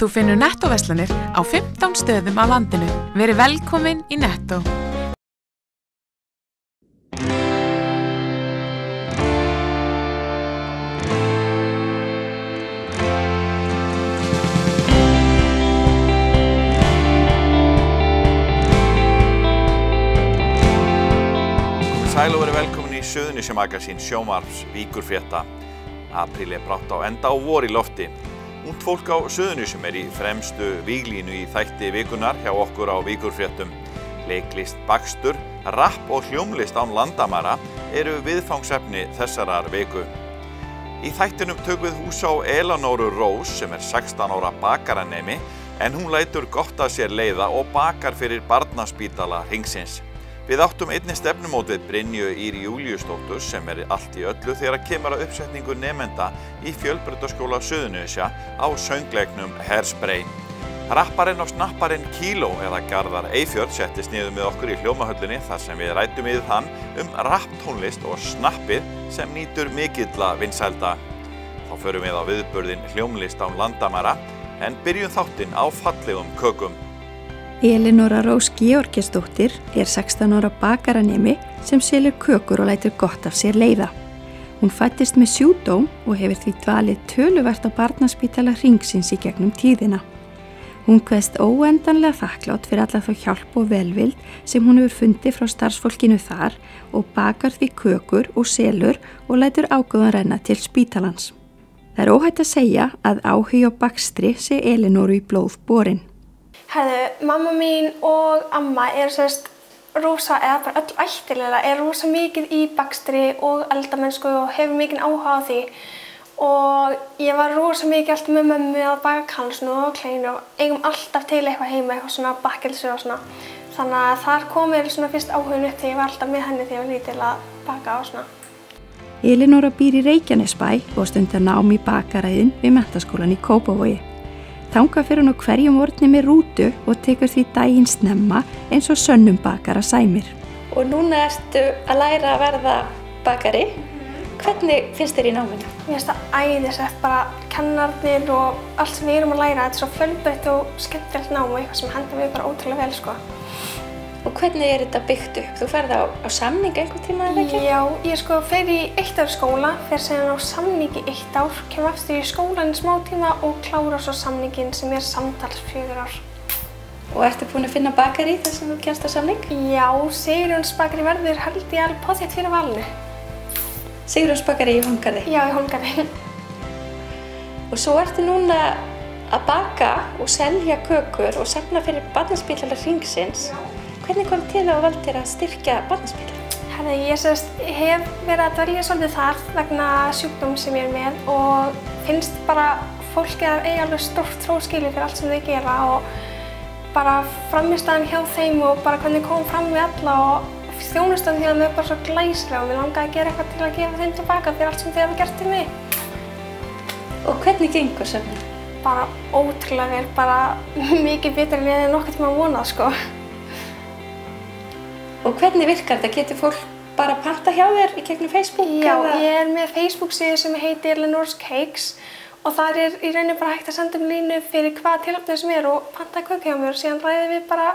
Þú finnur Netto-verslanir á 15 stöðum á landinu. Verið velkomin í Netto. Sæl og verið velkomin í Suðurnesjamagasín sjónvarps Víkurfrétta. Apríl brátt á enda og vor í lofti. Ungt fólk á Suðurnesjum í fremstu víglínu í þætti vikunnar hjá okkur á Víkurfréttum. Leiklist, bakstur, rapp og hljómlist án landamæra eru viðfangsefni þessarar viku. Í þættinum tökum við hús á Elanóru Rós sem 16 ára bakaranemi en hún lætur gott að sér leiða og bakar fyrir barnaspítala Hringsins. Við áttum einnig stefnumót við Brynju Ýr Júlíusdóttur sem allt í öllu þegar kemur að uppsetningu nemenda í Fjölbrautaskóla Suðurnesja á söngleiknum Hairspray. Rapparinn og snapparinn Kíló eða Garðar Eyfjörð settist niður með okkur í hljómahöllinni þar sem við ræddum við hann rapptónlist og snappið sem nýtur mikilla vinsælda. Þá förum við á viðburðinn hljómlist án landamæra en byrjum þáttinn á fallegum kökum. Elinóra Rós Georgisdóttir 16 ára bakaranemi sem selur kökur og lætur gott af sér leiða. Hún fæddist með sjúkdóm og hefur því dvalið töluvert á barnaspítala Hringsins í gegnum tíðina. Hún kveðst óendanlega þakklátt fyrir alla þá hjálp og velvild sem hún hefur fundið frá starfsfólkinu þar og bakar því kökur og selur og lætur ágóðan renna til spítalans. Það óhætt að segja að áhugi á bakstri sé Elinóru í blóð borin. Mamma mín og amma rosa, eða bara öll ættilega, rosa mikið í bakstri og eldamennsku og hefur mikinn áhuga á því. Og ég var rosa mikið alltaf með mömmu að baka kalsnu og kleinu og eigum alltaf til eitthvað heima, eitthvað svona bakkelsi og svona. Þannig að þar kom mér fyrst áhugin upp þegar ég var alltaf með henni þegar ég var lítil að baka og svona. Elinóra býr í Reykjanesbæ og stundar nám í bakaræðin við Menntaskólann í Kópavogi. Þangað fer hún á hverjum morgni með rútu og tekur því daginn snemma eins og sönnum bakara sæmir. Og núna ertu að læra að verða bakari. Hvernig finnst þér í náminu? Mér finnst það æðislegt, bara kennararnir og allt sem við erum að læra. Þetta er svo fjölbreytt og skemmtilegt nám og eitthvað sem hentar mig bara ótrúlega vel, sko. Og hvernig þetta byggt upp? Þú ferð á samning einhvern tíma eða ekki? Já, ég fer í 1 ár skóla, fer síðan á samning í 1 ár, kem aftur í skólan í smá tíma og klára svo samninginn sem samtals 4 ár. Og ertu búin að finna bakari þar sem þú kemst á samning? Já, Sigurjóns bakari verður held ég alveg pottþétt fyrir valinu. Sigurjóns bakari í Hólmgarði? Já, í Hólmgarði. Og svo ertu núna að baka og selja kökur og safna fyrir barnaspítala Hringsins. Hvernig kom til að þú valdir að styrkja barnaspítalann? Ég hef verið að dvelja svolítið þar vegna sjúkdóm sem ég með og finnst bara fólki að eiga alveg stórt hróskilið fyrir allt sem þau gera og bara frammistaðan hjá þeim og bara hvernig kom fram við alla og þjónustan því að þau bara svo glæsilega og mér langaði að gera eitthvað til að gefa þeim tilbaka fyrir allt sem þau hafa gert til mig. Og hvernig gengur söfnin? Bara ótrúlega vel, bara mikið betur en ég hefði nokkuð tíma vonað, sko. Og hvernig virkar þetta? Getur fólk bara að panta hjá þér í gegnum Facebook? Já, ég með Facebook-síðu sem heitir Elinóra's Cakes og þar í rauninni bara hægt að senda línu fyrir hvaða tilefni sem og panta köku hjá mér og síðan ræðum við bara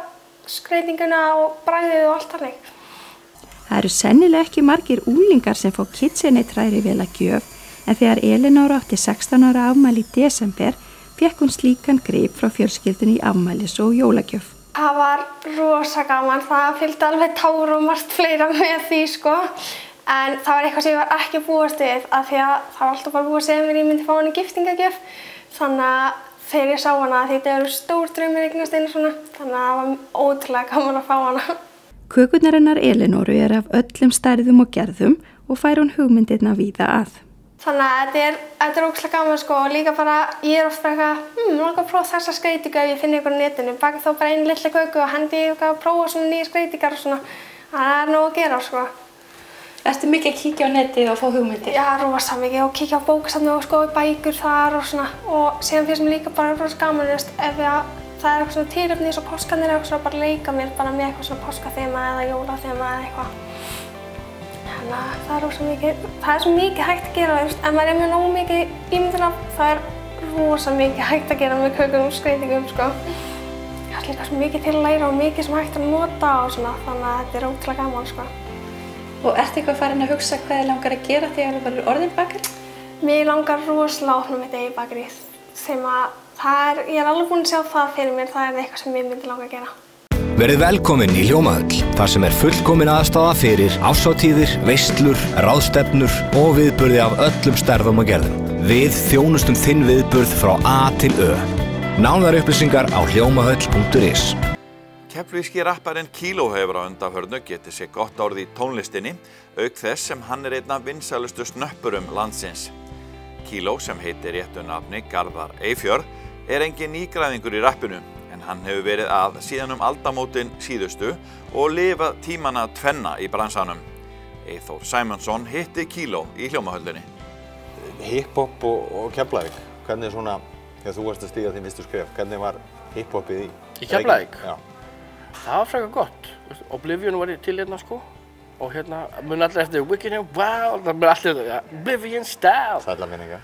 skreytinguna og bragðið og allt þannig. Það eru sennilega ekki margir unglingar sem fá KitchenAid-træri vel að gjöf en þegar Elinóra átti 16 ára afmæli í desember fékk hún slíkan grip frá fjölskyldunni í afmælis- og jólagjöf. Það var rosa gaman, það fylgdi alveg tár og margt fleira með því, sko. En það var eitthvað sem ég var ekki búist við af því að það var alltaf bara búið að segja mér ég myndi fá hana í giftingagjöf. Þannig að þegar ég sá hana, þetta eru stór draumur eignast einu svona, þannig að það var ótrúlega gaman að fá hana. Kökurnar hennar Elinóru af öllum stærðum og gerðum og fær hún hugmyndirna víða að. Þannig að þetta er ógeðslega gaman, sko, og líka bara, ég er oft bara eitthvað, langar að prófa þessa skreytingu ef ég finn ykkur á netinu, baka þá bara einu litla köku og hendi eitthvað að prófa svona nýja skreytingar og svona, það er nóg að gera, sko. Ertu mikið að kíkja á netið og fá hugmyndir? Já, rosa mikið og kíkja á bókasafnið og skoða bækur þar og svona, og síðan finnst mér líka bara rosa gaman, ef það er eitthvað svona tilefni eins og páskarnir eða eitthvað svona, bara leika mér bara með eitthvað svona páskaþema eða jólaþema eða eitthvað. Þannig að það er svo mikið hægt að gera, ef maður er með nógu mikið ímyndunarafl, það er rosa mikið hægt að gera með kökum og skreytingum, sko. Það er líka svo mikið til að læra og mikið sem hægt að nota og svona, þannig að þetta er ótrúlega gaman, sko. Og ertu eitthvað farin að hugsa hvað þið langar að gera þegar þú verður orðin bakari? Mér langar rosalega að opna mitt eigið bakarí sem að ég er alveg búin að sjá það fyrir mér, það er eitthvað sem mér myndi langa að gera. Verið velkomin í Hljómahöll, þar sem fullkomin aðstaða fyrir árshátíðir, veislur, ráðstefnur og viðburði af öllum stærðum og gerðum. Við þjónustum þinn viðburð frá A til Ö. Nánar upplýsingar á hljómahöll.is. Keflvíski rapparinn Kíló hefur á undanförnu getið sér gott orð í tónlistinni, auk þess sem hann er einn af vinsælustu snöppurum landsins. Kíló, sem heitir réttu nafni Garðar Eyfjörð, er engin nýgræðingur í rappinu, en hann hefur verið að síðan aldamótin síðustu og lifað tímana tvenna í bransanum. Eyþór Sæmundsson hitti Kíló í Hljómahöllinni. Hip-hop og Keflavík, hvernig svona, þegar þú varst að stíga þín fyrstu skref, hvernig var hip-hopið í? Í Keflavík? Já. Það var frekar gott. Oblivion var til hérna, sko. Og hérna, mun allir eftir Wicked and Wild, það mun allir Oblivion Style. Sælla minninga.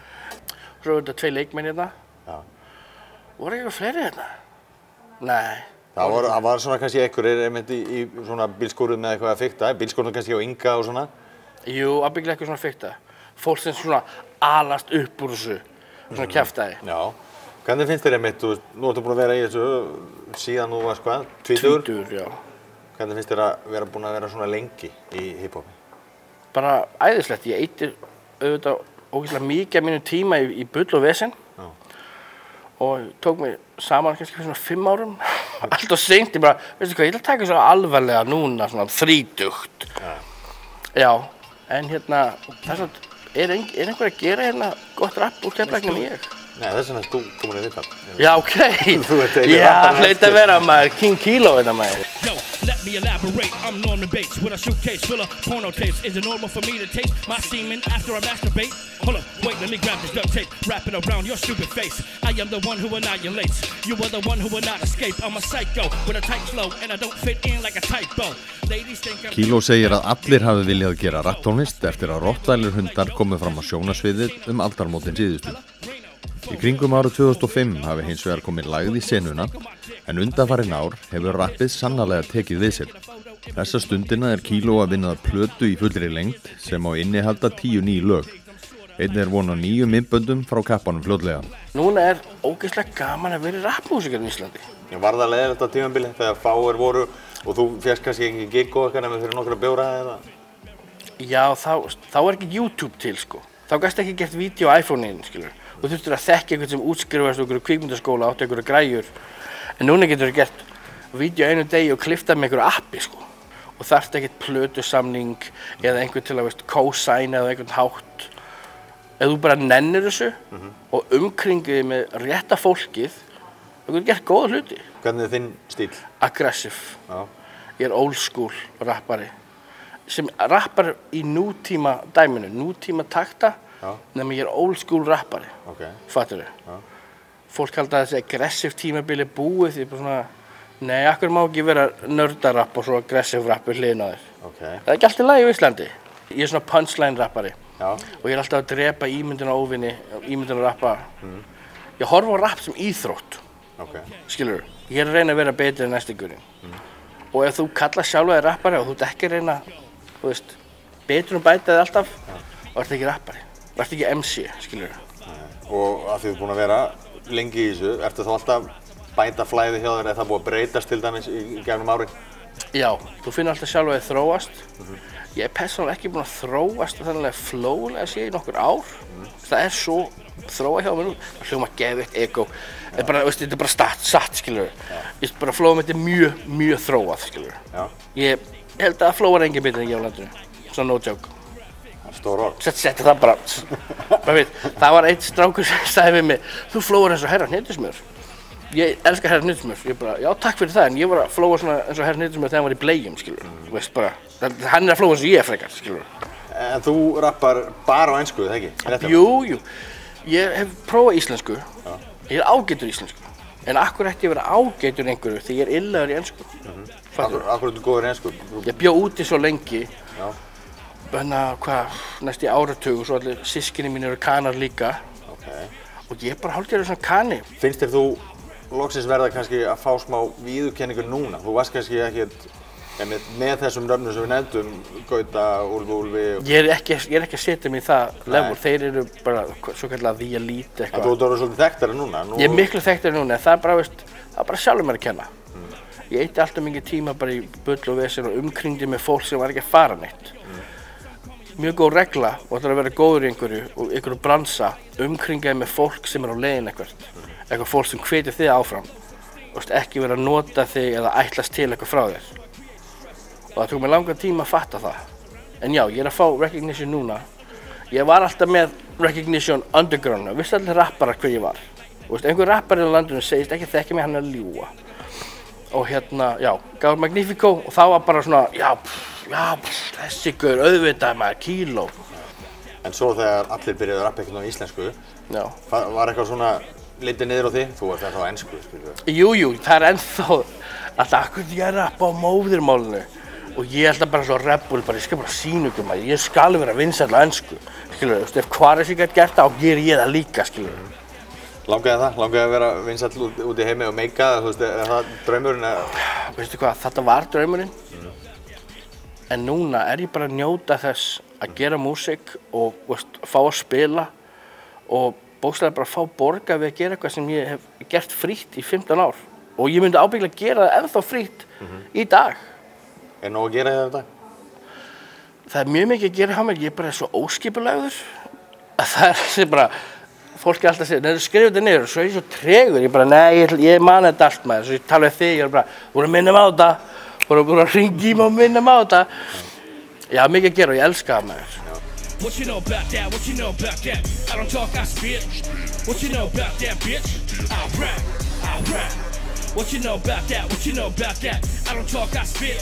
Svo er þetta 2 leikmenn hérna. Já. Voru eitthvað fleiri hérna? Nei. Það var svona kannski einhverjir einmitt í svona bílskúrum með eitthvað að fikta, bílskúrum kannski á Inga og svona? Jú, ábyggilega eitthvað svona fikta. Fólk sem svona alast upp úr þessu, svona kjaftaði. Já. Hvernig finnst þér einmitt, nú ertu búin að vera í þessu síðan þú varst hvað? Tvítugur? Tvítugur, já. Hvernig finnst þér að vera búin að vera svona lengi í hip-hopi? Bara æðislegt. Ég eyti auðvitað ógeðslega mikið af mínum tíma í bull og vesen. Já. Og tók mig saman kannski fyrir svona 5 árum. Allt og seint, ég bara, veistu hvað, ég ætla að taka svona alvarlega núna, svona 30. Já, en hérna, þess að er einhver að gera hérna gott rapp úr Keflavík en ég? Nei, þess vegna erst þú komin í viðtal. Já, ok. Já, hlaut að vera maður, King Kíló þetta maður. Yo, let me elaborate, I'm Norman Bates with a suitcase full of porno tapes. Is it normal for me to taste my semen after I masturbate? Hold up, wait, let me grab this duct tape, wrap it around your stupid face. I am the one who annihilates, you are the one who will not escape. I'm a psycho with a tight flow and I don't fit in like a typo. Ladies think I'm... Kíló segir að allir hafi viljað gera rapptónlist eftir að Rottweiler hundar komu fram á sjónasviðið aldarmótin síðustu. Í kringum árið 2005 hafi hins vegar komið lagð í senuna, en undanfarin ár hefur rappið sannarlega tekið við sér. Þessa stundina er Kíló að vinna að plötu í fullri lengd sem á innihalda 10 ný lög. Einn er von á 9 myndböndum frá kappanum fljótlega. Núna er ógeðslega gaman að vera rappmúsiker í Íslandi. Var það leiðilegt á tímabili þegar fáir voru og þú fékkst kannski ekki gig og eitthvað nema fyrir nokkra bjóra eða? Já, þá er ekki YouTube til, sko. Þá gæst ekki gert vídeo á iPhone-inn, skilur. Þú þurftir að þekka einhvern sem útskrifast úr einhverju kvikmyndaskóla, átti einhverju græjur. En núna getur þú gert vídeo einu degi og kliftað með einhverju appi, sko. Og þarft ekkert plötusamning eða einhvern til að co-signa eða einhvern hátt. Ef þú bara nennir þessu og umkringiði með rétta fólkið, þú getur gert góða hluti. Hvernig er þinn stíl? Aggressive. Já. Ég er old school rappari. Sem rappar í nútíma dæminu, nútíma takta. Nefnum ég er old school rappari, fattur þau? Fólk halda að þessi aggressive tímabili búið, því bara svona, nei, akkur má ekki vera nördarapp og svo aggressive rapp við hliðina á þér. Það er ekki alltaf lagi í Íslandi. Ég er svona punchline rappari og ég er alltaf að drepa ímyndina óvinni, ímyndina rappa. Ég horfa á rapp sem íþrótt, skilur þú? Ég er að reyna að vera betri en næstingurinn. Og ef þú kallar sjálfa þig rappari og þú ert ekki að reyna, þú veist, betur bæta þig alltaf, og ert ekki rappari. Vertu ekki MC, skilur þú? Og að því þú ert búin að vera lengi í þessu, ertu þá alltaf bæta flæði hjá þér eða það búið að breytast til dæmis í gegnum ári? Já, þú finnur alltaf sjálf að þið þróast. Ég er persónulega ekki búin að þróast þannig að flóðlega sé í nokkur ár. Það er svo þróa hjá mér nú. Það hljómar geðveikt ego. Þetta er bara satt, skilur þú? Bara flóðum þetta er mjög þróað, skilur þú? Ég held að flóðar engin betur en ég á landinu. Svo no joke. Stór orð. Setti það bara. Það var einn strákur sem sagði við mig, þú flóar eins og herra hnetusmjör. Ég elska herra hnetusmjör. Ég bara, já takk fyrir það, en ég var að flóa svona eins og herra hnetusmjör þegar hann var í blegjum, skilur. Þú veist bara, hann er að flóa eins og ég frekar, skilur. En þú rappar bara á ensku, eða ekki? Jú. Ég hef prófað íslensku. Ég er ágætur íslensku. En akkur ætti ég að vera ágætur einhverju því ég er illaður í ensku. Akkur ertu góður í ensku? Ég bjó úti svo lengi. Næst í áratug og svo allir systkini mín eru kanar líka. og ég bara hálfgerður svona kani. Finnst þér þú loksins verða kannski að fá smá viðurkenningu núna? Þú varst kannski ekkert með þessum nöfnum sem við nefndum, Gauta, Úlfi... Ég er ekki að setja mig í það level, þeir eru bara svo kallar the elite eitthvað. Þú ert svolítið þekktari núna? Ég er miklu þekktari núna, en það er bara sjálfur mér að kenna. Ég eitti alltaf mikið tíma bara í bull og vesen og umkringdi með fólk sem var ekki að fara neitt. Mjög góð regla, og ætlar að vera góður í einhverju bransa, umkringaði með fólk sem er á leiðin eitthvað fólk sem hvetur þig áfram. Ekki vera að nota þig eða ætlast til eitthvað frá þér. Og það tók mér langan tíma að fatta það. En já, ég er að fá recognition núna. Ég var alltaf með recognition underground, vissi allir rapparar hver ég var. Einhver rappari á landinu segist ekki þekki mig, hann er að ljúga. Og já, gaf Magnifico og þá var bara svona, þessi gaur, auðvitað maður, kíló. En svo þegar allir byrjuðu að rappa eitthvað á íslensku, var eitthvað svona litið niður á því? Þú varst ennþá á ensku, skilur. Jú, það er ennþá alltaf hvernig ég er að rappa á móðurmálinu. Og ég er alltaf bara svo rebel, ég skal bara sýna ykkur maður, ég skal vera vinsæll á ensku, skilur, ef Kvaris gæti gert það, þá ger ég það líka, skilur. Langaði það? Langaði að vera vinsæll út í heimi og meika það, er það draumurinn eða? Veistu hvað, þetta var draumurinn, en núna er ég bara að njóta þess að gera músík og fá að spila og bókstaflega bara fá borga við að gera eitthvað sem ég hef gert frítt í 15 ár. Og ég myndi ábyggilega gera það ennþá frítt í dag. Er nóg að gera þér þetta? Það er mjög mikið að gera hjá mér, ég er bara svo óskipulegur að það er sem bara, fólk er alltaf að segja, þegar þú skrifir þetta niður, svo er ég svo tregur, ég bara, nei, ég man þetta allt maður, svo ég tala við þig, ég er bara, þú voru að minna mig á þetta, þú voru að ringa í mig og minna mig á þetta. Já, mikið að gera og ég elska það maður. What you know about that? What you know about that? I don't talk, I spit. What you know about that, bitch? I rap. What you know about that? What you know about that? I don't talk, I spit.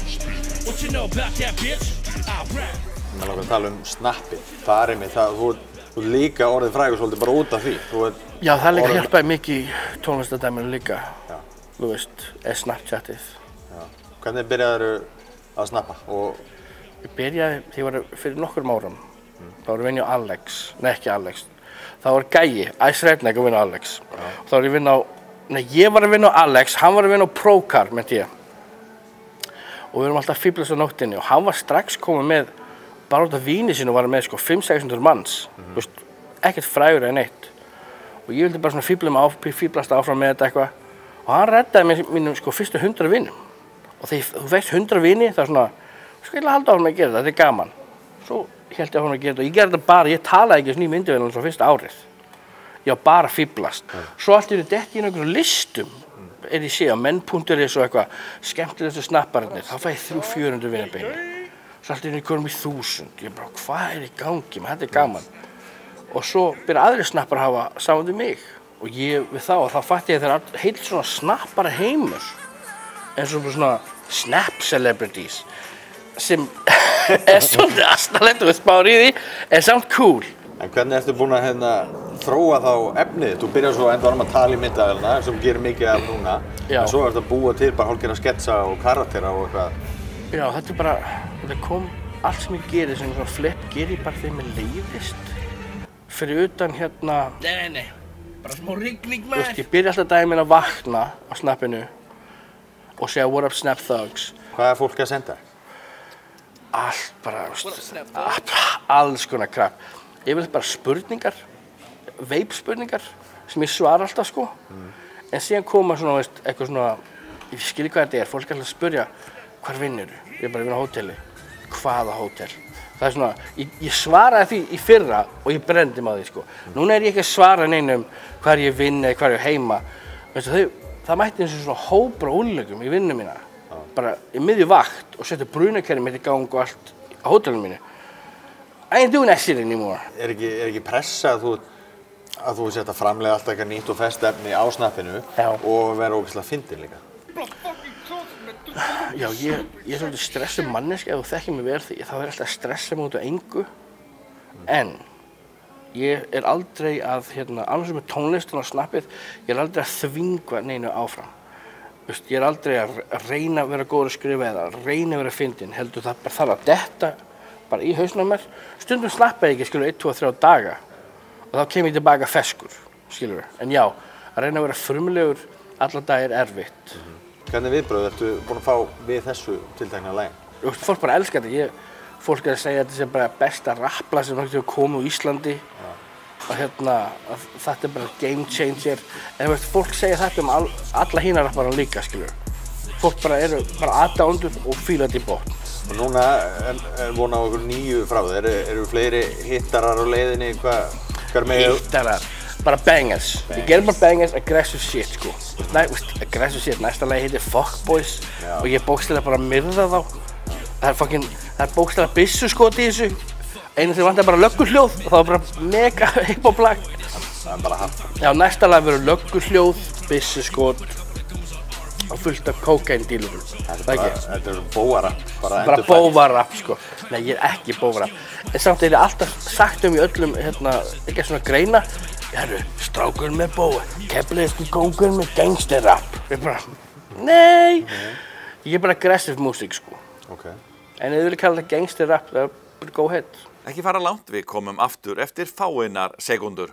What you know about that, bitch? I rap. Mér langar að tala snappið. Það er einmitt það, þú líka orðið frægur svolítið bara út af því. Já, það líka hjálpaði mikið í tónlistardæminu líka. Þú veist, Snapchatið. Hvernig byrjaðu að snappa? Ég byrjaði, því var fyrir nokkrum árum. Þá var ég vinna á Alex, nei ekki Alex. Það var Gæi, Ice Redneck að vinna á Alex. Þá var ég vinna á ég var að vinna á Alex, hann var að vinna á Procar, myndi ég. Og við erum alltaf að fíblast á nóttinni og hann var strax komið með, bara út af víni sínu var hann með 500-600 manns. Ekkert frægur eða neitt. Og ég vildi bara svona fíblast áfram með þetta eitthvað. Og hann reddaði mínum fyrstu 100 vinum. Og þegar þú veist 100 vini, það er svona, ég vil halda áfram að gera þetta er gaman. Svo held ég áfram að gera þetta og ég gerði þetta bara, ég talaði ekki svona í myndavélunum svo fyrsta árið. Ég var bara að fíblast. Svo allt í einu detti ég inn á einhverjum listum, ég sé á menn.is og eitthvað, skemmtilegustu snappararnir, þá fæ ég 300-400 vinabeini. Svo allt í einu komum í 1000, ég bara, hvað er í gangi, þetta er gaman. Og svo byrja aðri snappar að hafa saman við mig. Og ég við þá fætti ég þegar heilt svona snappara heimur, eins og svona snap celebrities, sem er svolítið asnalegt og spár í því, en samt cool. En hvernig ertu búin að þróa þá efnið? Þú byrjar svo enda að tala í myndavélina, sem þú gerir mikið af núna. En svo ertu að búa til bara hálfgerða sketsa og karaktera og eitthvað. Já, þetta er bara, þetta kom allt sem ég gerir, sem svona flip gerir ég bara þegar mér leiðist. Fyrir utan nei, bara smá rigning maður. Ég byrja alltaf daginn minn að vakna á snappinu og segja what up Snap Thugs. Hvað er fólk að senda? Allt bara, alls konar krab. Ég vil bara spurningar, veipspurningar sem ég svara alltaf sko. En síðan koma svona, eitthvað svona, ég skil ekki hvað þetta er, fólk er alltaf að spurja hvar vinnur? Ég er bara að vinna á hóteli. Hvaða hótel? Það er svona, ég svaraði því í fyrra og ég brendi mig á því sko. Núna er ég ekki að svara neinum hvar ég vinn eða hvar ég heima. Það mætti eins og svona hópur og úrlegum í vinnu mína. Bara í miðju vakt og setja brunakerfi mitt í gang og allt á hótelinu mínu. I ain't doing that shit anymore. Er ekki pressa að þú setja framlega alltaf eitthvað nýtt og fest efni á snappinu og vera ógeðslega fyndin líka? Já, ég er svolítið stressuð manneskja, ef þú þekkir mig vel því, þá er alltaf að stressa mig út af engu. En ég er aldrei að, annars með tónlistin og snappið, ég er aldrei að þvinga neinu áfram. Ég er aldrei að reyna að vera góður að skrifa eða reyna að vera fyndin, heldur það bara þarf að detta bara í hausnum á mér. Stundum snappa ég ekki 1, 2, 3 daga og þá kem ég tilbaka feskur. skilur við. En já, að reyna að vera frumlegur alla dagir erfitt. Hvernig viðbrögð ertu búin að fá við þessu tiltekna lagi? Fólk bara elskar þetta. Fólk er að segja að þetta sé bara besta rapplag sem hefur komið á Íslandi. Og að þetta er bara game changer. En fólk segja þetta alla hína rappara líka, skilur við. Fólk bara eru aðdáendur og fíla þetta í botn. Og núna er von á okkur nýju frá þér. Eru fleiri hittarar á leiðinni? Hvað með? Hittarar, bara bangers. Ég gerum bara bangers, aggressive shit, sko. Aggressive shit, næsta lagi heitir Fuckboys og ég bókstaflega bara myrða þá. Það er bókstaflega byssuskot í þessu. Einu sem vantar bara lögguhljóð og það var bara mega hip-hop-lag. Það er bara hatt. Já, næsta lag verður lögguhljóð, byssuskot og fullt af kókaindílurum. Þetta er bóvarapp. Bara bóvarapp, sko. Nei, ég er ekki bóvarapp. En samt er ég alltaf sagt í öllum, ekki svona greina. Strákur með bóa, keflaðistur kóngur með gangsterrapp. Ég bara, nei. Ég er bara aggressive músík, sko. En ef þið vilja kalla þetta gangsterrapp, það er bara go ahead. Ekki fara langt, við komum aftur eftir fáeinar sekúndur.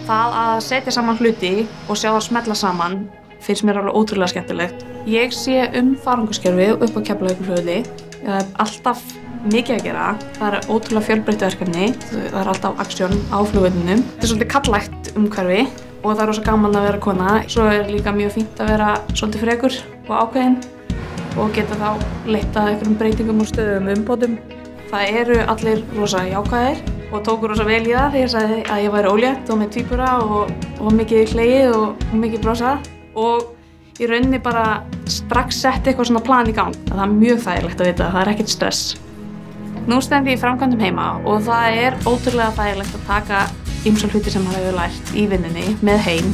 Það að setja saman hluti og sjá það smella saman finnst mér alveg ótrúlega skemmtilegt. Ég sé farangurskerfið upp á Keflavíkurflugvelli. Það er alltaf mikið að gera. Það er ótrúlega fjölbreytt verkefni. Það er alltaf aksjón á flugvellinum. Þetta er svolítið karllægt umhverfi og það er rosa gaman að vera kona. Svo er líka mjög fínt að vera svolítið frekur og ákveðin og geta þá leitað einhverjum breytingum og stöðum umbótum. Það eru allir rosa jákvæðir og tóku rosa vel í það þegar ég sagði að ég væri ólétt og með tvíbura og mikið hlegið og mikið brosað. Og í rauninni bara strax setti eitthvað svona plan í gang. Það er mjög þægilegt að vita, það er ekkert stress. Nú stend ég í framkvæmdum heima og það er ótrúlega þægilegt að taka ýmsa hluti sem maður hefur lært í vinnunni með heim.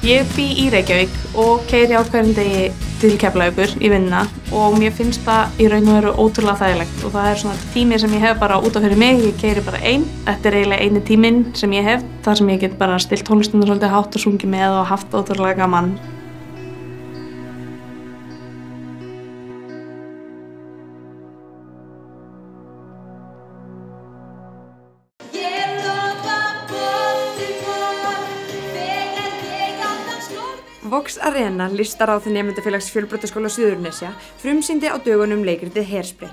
Ég bý í Reykjavík og keyri á hverjum degi til Keflavíkur í vinnuna og mér finnst það í raun og veru ótrúlega þægilegt og það er svona tími sem ég hef bara út af fyrir mig, ég keyri bara ein. Þetta er eiginlega eini tíminn sem ég hef, þar sem ég get bara stillt tónlistina svolítið hátt og sungið með og haft ótrúlega gaman. Vox Arena, listaráð nemendafélags Fjölbrautaskóla Suðurnesja, frumsýndi á dögunum leikritið Hairspray.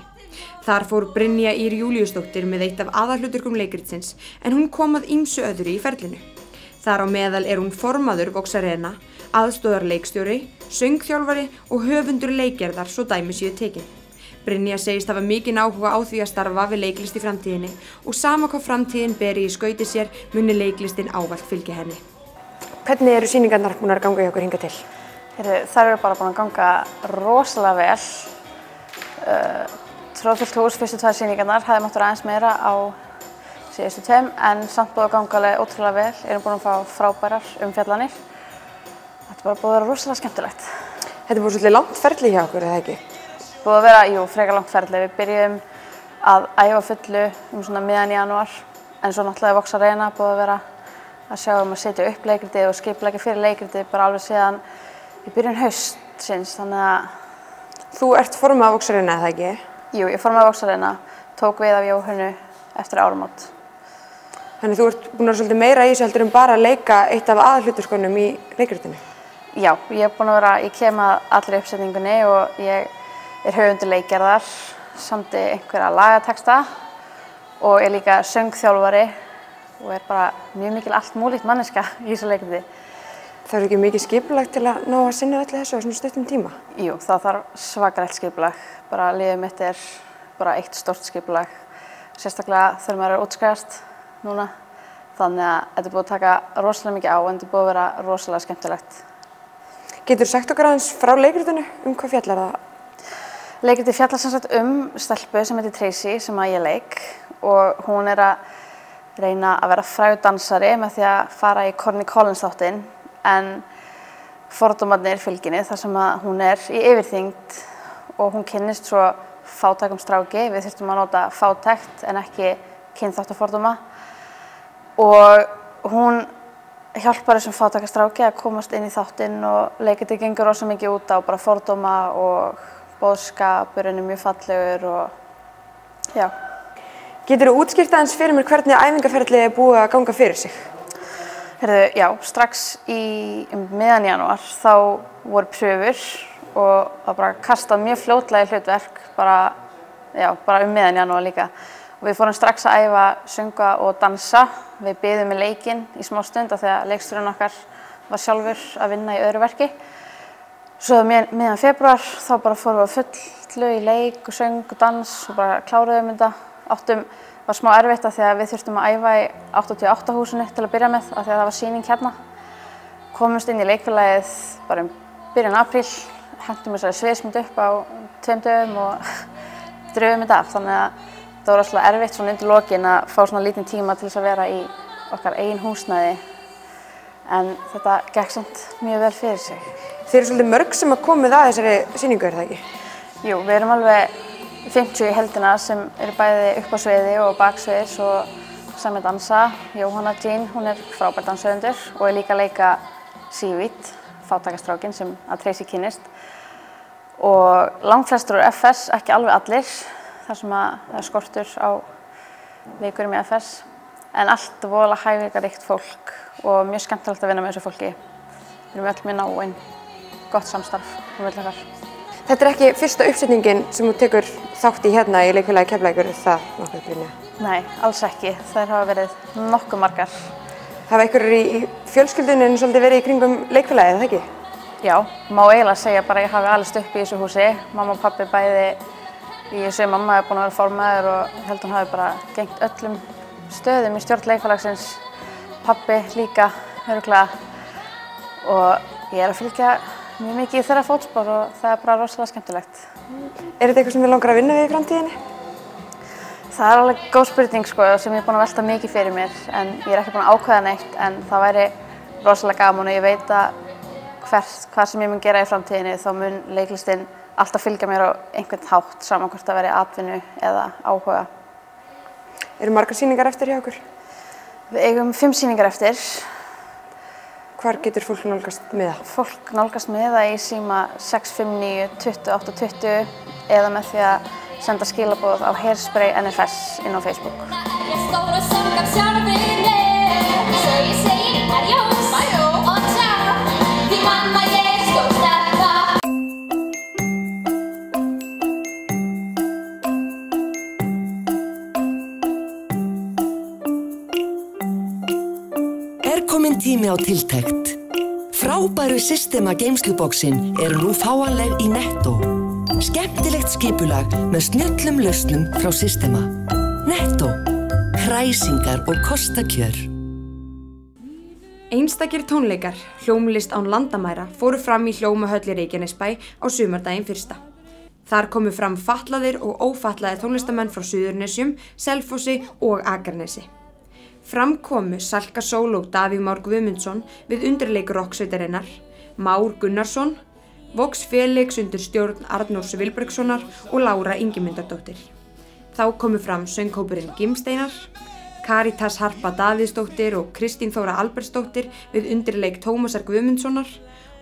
Þar fór Brynja Ýr Júlíusdóttir með eitt af aðalhlutverkum leikritsins en hún kom að ýmsu öðru í ferlinu. Þar á meðal er hún formaður Vox Arena, aðstoðarleikstjóri, söngþjálfari og höfundur leikgerðar svo dæmi séu tekin. Brynja segist hafa mikinn áhuga á því að starfa við leiklist í framtíðinni og sama hvað framtíðin beri í skauti sér muni leiklistin ávallt fylgja henni. Hvernig eru sýningarnar búin að ganga hjá ykkur hingað til? Þær eru bara búin að ganga rosalega vel. Tróðfullt hús, fyrstu 2 sýningarnar, hefði mátt vera aðeins meira á síðustu 2 en samt búið að ganga alveg ótrúlega vel. Erum búin að fá frábærar umfjallanir. Þetta er bara búið að vera rosalega skemmtilegt. Þetta er búið svolítið langt ferli hjá ykkur, eða ekki? Búið að vera, frekar langt ferli. Við byrjum að æfa fullu svona miðjan janúar en svo náttúrulega Vox Arena búið að vera að sjá að setja upp leikritið og skipuleggja fyrir leikritið bara alveg síðan í byrjun haustsins, þannig að... Þú ert formaður Vox Arena, eða ekki? Jú, ég formaður Vox Arena, tók við af Jóhönnu eftir áramót. Þannig þú ert búin að vera svolítið meira í þessu heldur en bara að leika eitt af aðalhlutverkunum í leikritinu? Já, ég er búin að vera, ég kem að allri uppsetningunni og ég er höfundur leikgerðar, samdi einhverja lagatexta og er líka söngþjálfari og er bara mjög mikil allt múlíkt manneskja í þessu leikriti. Það er ekki mikið skipulag til að ná að sinna öllu þessu á svona stuttum tíma? Jú, það þarf svakalegt skipulag. Bara liðið mitt er bara eitt stórt skipulag. Sérstaklega þegar maður er útskrifast núna. Þannig að þetta er búið að taka rosalega mikið á en þetta er búið að vera rosalega skemmtilegt. Getur sagt okkur aðeins frá leikritinu? Hvað fjallar það? Leikritið fjallar sem sagt stelpu sem heitir Tracy sem að ég leik og hún er að reyna að vera frægur dansari með því að fara í Corny Collins þáttinn en fordómarnir fylginni þar sem að hún er í yfirþyngd og hún kynnist svo fátækum stráki. Við þurftum að nota fátækt en ekki kynþáttafordóma og hún hjálpar þessum fátæka stráki að komast inn í þáttinn og leikritið gengur rosa mikið út á bara fordóma og boðskap, er mjög fallegur og já. Geturðu útskýrt aðeins fyrir mér hvernig æfingaferlið búið að ganga fyrir sig? Já, strax miðjan janúar þá voru pröfur og það bara kastað mjög fljótlega í hlutverk, bara miðjan janúar líka. Og við fórum strax að æfa söngva og dansa. Við biðum með leikinn í smá stund af því að leikstjórinn okkar var sjálfur að vinna í öðru verki. Svo miðjan febrúar þá bara fórum við fullu í leik og söng og dans og bara kláruðum þetta. Var smá erfitt af því að við þurftum að æfa í 88 húsinu til að byrja með af því að það var sýning hérna. Komumst inn í leikfélagið bara byrjun apríl, hentum þessari sviðsmynd upp á 2 dögum og drögum þetta af. Þannig að það var alltaf erfitt svona undir lokin að fá svona lítinn tíma til þess að vera í okkar eigin húsnæði. En þetta gekk samt mjög vel fyrir sig. Þið eru svolítið mörg sem að komið að þessari sýningu, það ekki? Jú, við erum alveg 50 í heldina sem eru bæði upp á sviði og baksviði, svo sem dansa. Jóhanna Jean, hún frábær danshöfundur og líka að leika Seaweed, fátækastrákinn sem að Tracy kynnist. Og langflestur úr FS, ekki alveg allir, þar sem að það skortur á leikurum í FS. En allt voðalega hæfileikaríkt fólk og mjög skemmtilegt að vinna með þessu fólki. Við erum öll mjög náin, gott samstarf milli okkar. Þetta ekki fyrsta uppsetningin sem þú tekur þátt í hérna í leikfélagi Keflavíkur, það nokkuð Brynja? Nei, alls ekki. Þær hafa verið nokkuð margar. Hafa einhverjir í fjölskyldunni svolítið verið í kringum leikfélagið, það ekki? Já, má eiginlega segja bara að ég hafi alist upp í þessu húsi. Mamma og pabbi bæði í þessu. Mamma búin að vera formaður og ég held hún hafi bara gegnt öllum stöðum í stjórn leikfélagsins. Pabbi líka, örugglega. Og ég að fylgja mjög mikið í þeirra fótspor og það bara rosalega skemmtilegt. Þetta eitthvað sem þið langar að vinna við í framtíðinni? Það alveg góð spurning sem ég búin að velta mikið fyrir mér en ég ekki búin að ákveða neitt en það væri rosalega gaman og ég veit að hvað sem ég mun gera í framtíðinni þá mun leiklistinn alltaf fylgja mér á einhvern hátt saman hvort það veri atvinnu eða áhuga. Eru margar sýningar eftir hjá okkur? Við eigum 5 sýningar eftir. Hvar getur fólk nálgast miða? Fólk nálgast miða í síma 659 28 20 eða með því að senda skilaboð á Hairspray NFS inn á Facebook. Kominn tími á tiltekt. Frábæru Systema geymsluboksin eru nú fáanleg í Netto. Skemmtilegt skipulag með snjöllum lausnum frá Systema. Netto. Kræsingar og kostakjör. Einstakir tónleikar, hljómlist án landamæra, fóru fram í Hljómahöll í Reykjanesbæ á sumardaginn 1. Þar komu fram fatlaðir og ófatlaðir tónlistamenn frá Suðurnesjum, Selfossi og Akranesi. Fram komu Salka Sól og Davíð Már Guðmundsson við undirleik rocksveitarinnar, Már Gunnarsson, Vox Felix undir stjórn Arnórs Vilbergssonar og Lára Ingimundardóttir. Þá komu fram sönghópurinn Gimsteinar, Karitas Harpa Davíðsdóttir og Kristín Þóra Albertsdóttir við undirleik Tómasar Guðmundssonar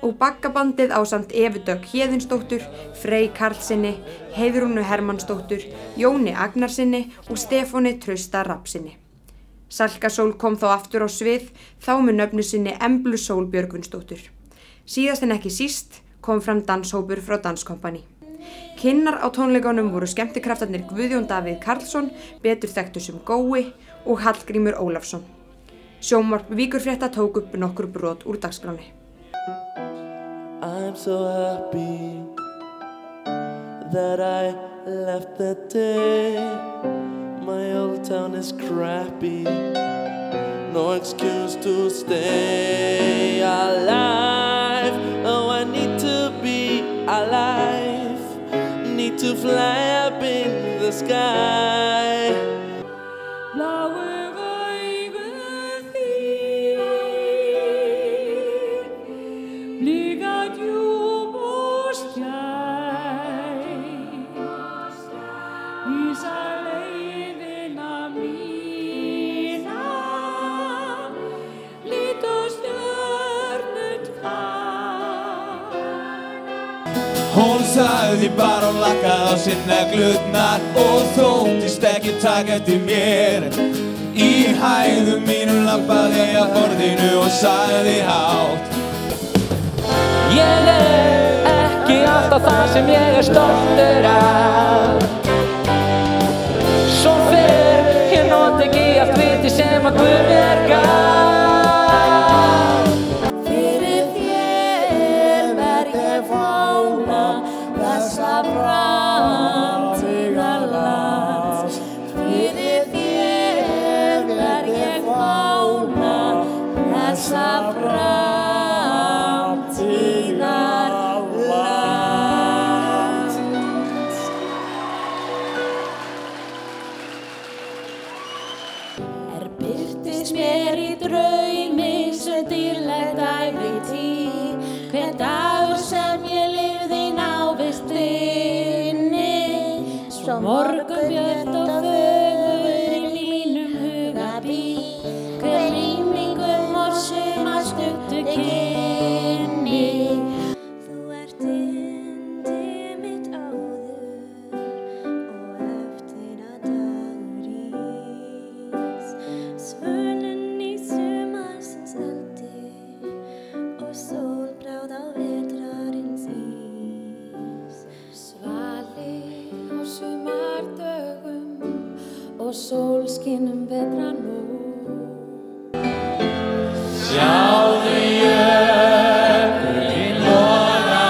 og baggabandið ásamt Evu Dögg Héðinsdóttur, Frey Karlssyni, Heiðrúnu Hermannsdóttur, Jóni Agnarsinni og Stefáni Trausta Rafnsinni. Salka Sól kom þá aftur á svið, þá með nöfnu sinni Emblu Sól Björgvinsdóttur. Síðast en ekki síst kom fram danshópur frá Danskompani. Kynnar á tónleikunum voru skemmtikraftarnir Guðjón Davíð Karlsson, betur þekktur sem Gói, og Hallgrímur Ólafsson. Sjónvarp Víkurfrétta tók upp nokkur brot úr dagskráni. I'm so happy that I left that day. My old town is crappy, no excuse to stay alive. Oh, I need to be alive, need to fly up in the sky. Hon sagði bara og lakkaði á sér neglurnar og þóttist ekki taka eftir mér. Í hægðum mínum labbaði ég að borðinu og sagði hátt: Ég ekki alltaf það sem ég stoltur af. Svo fyrr ég not ekki allt viti sem að Guð mér gaf. Fyrir þér ber ég fána þessa framtíðarlands. Fyrir þér ber ég fána þessa framtíðarlands. Birtist mér í draumi svo dýrlegt ævintýr, hver dagur sem ég lifði í návist þinni, svo morgunbjört og fögur í mínum huga býr, hver rýmingum og sumarstuttu kynni. Þú ert yndið mitt áður og eftir að dagur ís, svölun í sumarsins eldi og sólbráð á vetrarins ís. Svali á sumardögum og sólskinum vetra nú. Sjáðu jökulinn loga,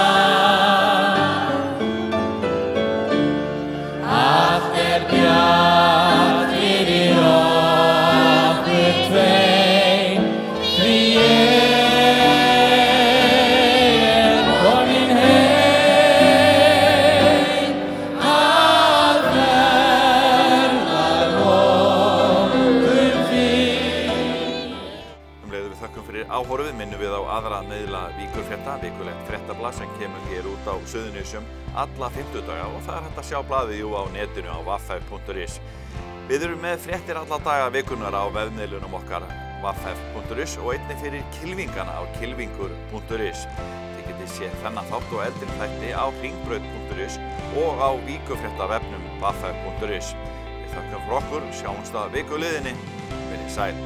allt bjart fyrir okkur tveim, því ég kominn heim að verða okkur fín. Við þökkum fyrir áhorfið, minnum við á aðra miðla Víkurfrétta, vikulegt fréttablað sem kemur hér út á Suðurnesjum alla fimmtudaga og það hægt að sjá blaðið á netinu á waf.is. Við erum með fréttir alla daga vikunar á vefmiðlunum okkar waf.is og einnig fyrir kylfingana á kylfingur.is. Þið getið séð þennan þátt og eldri þætti á hringbraut.is og á Víkurfréttavefnum waf.is. Við þökkum fyrir okkur, sjáumst að vikuliðinni, verið sæl.